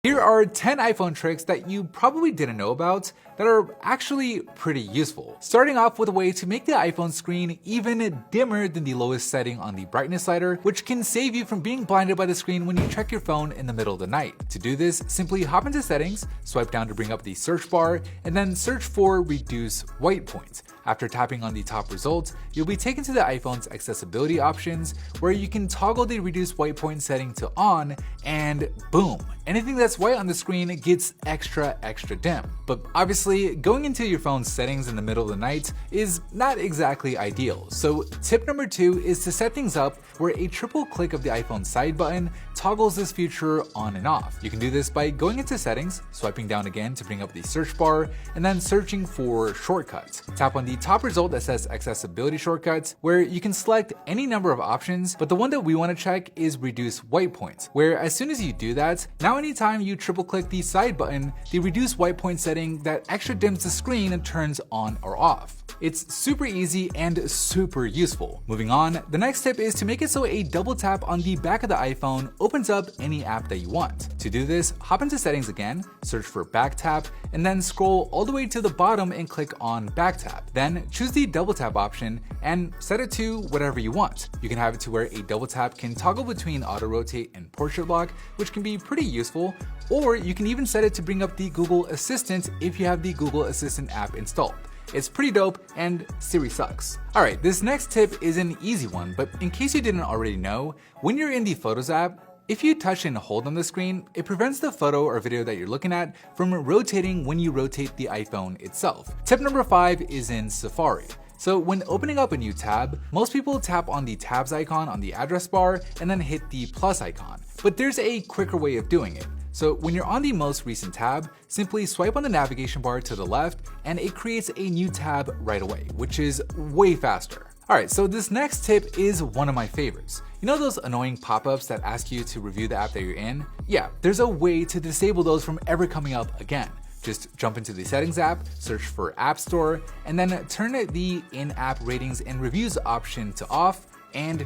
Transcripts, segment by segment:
Here are 10 iPhone tricks that you probably didn't know about that are actually pretty useful. Starting off with a way to make the iPhone screen even dimmer than the lowest setting on the brightness slider, which can save you from being blinded by the screen when you check your phone in the middle of the night. To do this, simply hop into settings, swipe down to bring up the search bar, and then search for reduce white point. After tapping on the top result, you'll be taken to the iPhone's accessibility options, where you can toggle the reduce white point setting to on, and boom, anything that's white on the screen gets extra dim. But obviously, going into your phone's settings in the middle of the night is not exactly ideal. So tip number 2 is to set things up where a triple click of the iPhone side button toggles this feature on and off. You can do this by going into settings, swiping down again to bring up the search bar, and then searching for shortcuts. Tap on the top result that says accessibility shortcuts, where you can select any number of options, but the one that we want to check is reduce white point, where as soon as you do that, now anytime you triple click the side button, the reduce white point setting that extra dims the screen and turns on or off. It's super easy and super useful. Moving on, the next tip is to make it so a double tap on the back of the iPhone opens up any app that you want. To do this, hop into settings again, search for back tap, and then scroll all the way to the bottom and click on back tap. Then choose the double tap option and set it to whatever you want. You can have it to where a double tap can toggle between auto rotate and portrait lock, which can be pretty useful, or you can even set it to bring up the Google Assistant if you have the Google Assistant app installed. It's pretty dope, and Siri sucks. Alright, this next tip is an easy one, but in case you didn't already know, when you're in the Photos app, if you touch and hold on the screen, it prevents the photo or video that you're looking at from rotating when you rotate the iPhone itself. Tip number 5 is in Safari. So when opening up a new tab, most people tap on the tabs icon on the address bar and then hit the plus icon. But there's a quicker way of doing it. So when you're on the most recent tab, simply swipe on the navigation bar to the left and it creates a new tab right away, which is way faster. Alright, so this next tip is one of my favorites. You know those annoying pop-ups that ask you to review the app that you're in? Yeah, there's a way to disable those from ever coming up again. Just jump into the settings app, search for App Store, and then turn the in-app ratings and reviews option to off, and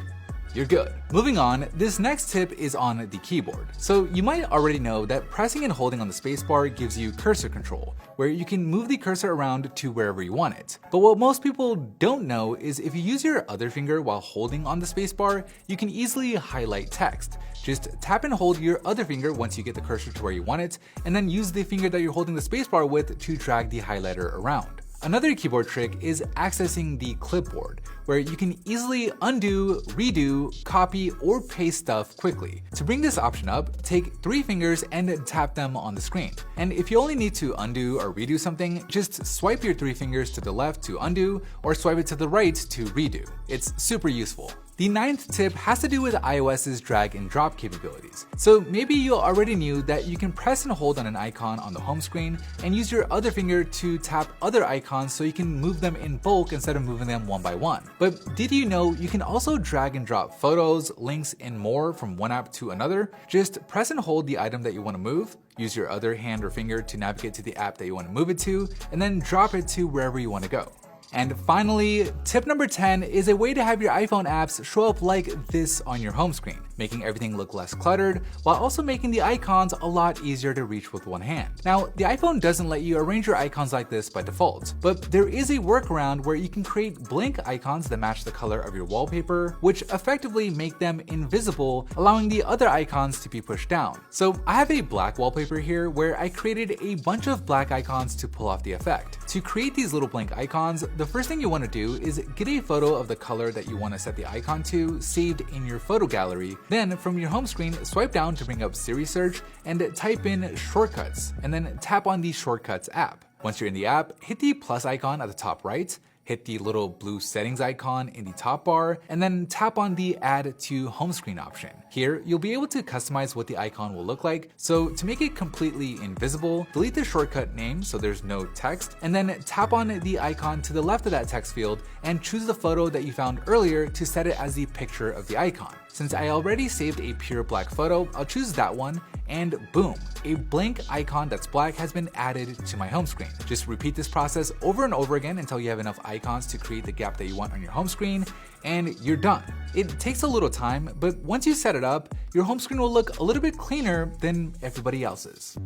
you're good. Moving on, this next tip is on the keyboard. So you might already know that pressing and holding on the spacebar gives you cursor control, where you can move the cursor around to wherever you want it. But what most people don't know is if you use your other finger while holding on the spacebar, you can easily highlight text. Just tap and hold your other finger once you get the cursor to where you want it, and then use the finger that you're holding the spacebar with to drag the highlighter around. Another keyboard trick is accessing the clipboard, where you can easily undo, redo, copy, or paste stuff quickly. To bring this option up, take 3 fingers and tap them on the screen. And if you only need to undo or redo something, just swipe your 3 fingers to the left to undo, or swipe it to the right to redo. It's super useful. The 9th tip has to do with iOS's drag and drop capabilities. So maybe you already knew that you can press and hold on an icon on the home screen and use your other finger to tap other icons so you can move them in bulk instead of moving them one by one. But did you know you can also drag and drop photos, links, and more from one app to another? Just press and hold the item that you want to move, use your other hand or finger to navigate to the app that you want to move it to, and then drop it to wherever you want to go. And finally, tip number 10 is a way to have your iPhone apps show up like this on your home screen, making everything look less cluttered, while also making the icons a lot easier to reach with one hand. Now, the iPhone doesn't let you arrange your icons like this by default, but there is a workaround where you can create blank icons that match the color of your wallpaper, which effectively make them invisible, allowing the other icons to be pushed down. So I have a black wallpaper here where I created a bunch of black icons to pull off the effect. To create these little blank icons, the first thing you want to do is get a photo of the color that you want to set the icon to saved in your photo gallery. Then from your home screen, swipe down to bring up Siri search and type in shortcuts, and then tap on the Shortcuts app. Once you're in the app, hit the plus icon at the top right, hit the little blue settings icon in the top bar, and then tap on the Add to Home Screen option. Here, you'll be able to customize what the icon will look like. So to make it completely invisible, delete the shortcut name so there's no text, and then tap on the icon to the left of that text field and choose the photo that you found earlier to set it as the picture of the icon. Since I already saved a pure black photo, I'll choose that one, and boom, a blank icon that's black has been added to my home screen. Just repeat this process over and over again until you have enough icons to create the gap that you want on your home screen, and you're done. It takes a little time, but once you set it up, your home screen will look a little bit cleaner than everybody else's.